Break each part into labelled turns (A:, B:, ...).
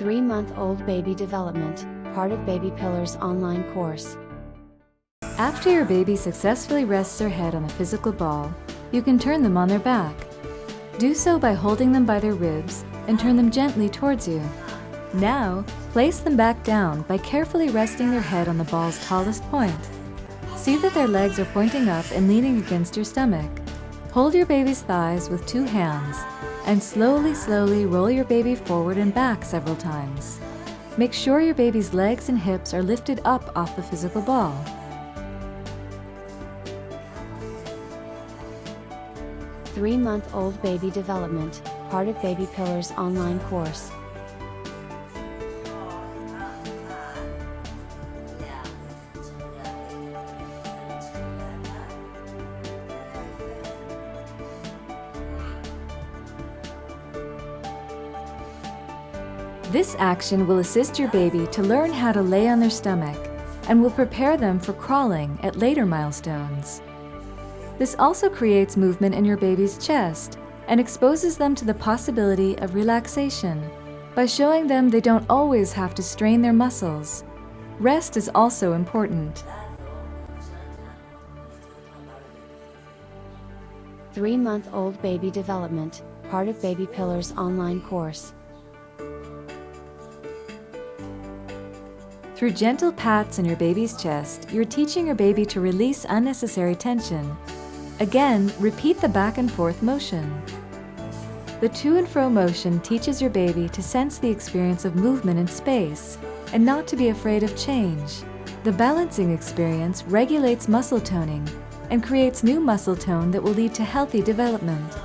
A: 3-month-old baby development, part of BabyPillars online course.
B: After your baby successfully rests their head on the physical ball, you can turn them on their back. Do so by holding them by their ribs and turn them gently towards you. Now, place them back down by carefully resting their head on the ball's tallest point. See that their legs are pointing up and leaning against your stomach. Hold your baby's thighs with 2 hands and slowly roll your baby forward and back several times. Make sure your baby's legs and hips are lifted up off the physical ball.
A: Three-month-old baby development, part of BabyPillars online course.
B: This action will assist your baby to learn how to lay on their stomach and will prepare them for crawling at later milestones. This also creates movement in your baby's chest and exposes them to the possibility of relaxation by showing them they don't always have to strain their muscles. Rest is also important.
A: 3-month-old baby development, part of BabyPillars online course.
B: Through gentle pats on your baby's chest, you're teaching your baby to release unnecessary tension. Again, repeat the back and forth motion. The to and fro motion teaches your baby to sense the experience of movement in space and not to be afraid of change. The balancing experience regulates muscle toning and creates new muscle tone that will lead to healthy development.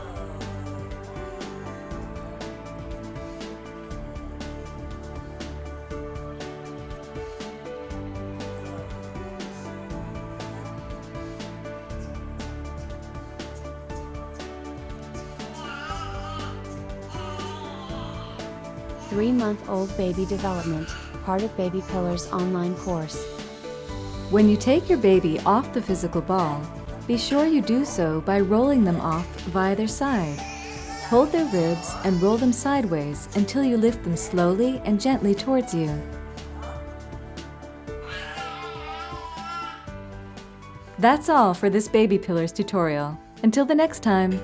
A: Three-month-old baby development, part of BabyPillars online course.
B: When you take your baby off the physical ball, be sure you do so by rolling them off via their side. Hold their ribs and roll them sideways until you lift them slowly and gently towards you. That's all for this BabyPillars tutorial. Until the next time.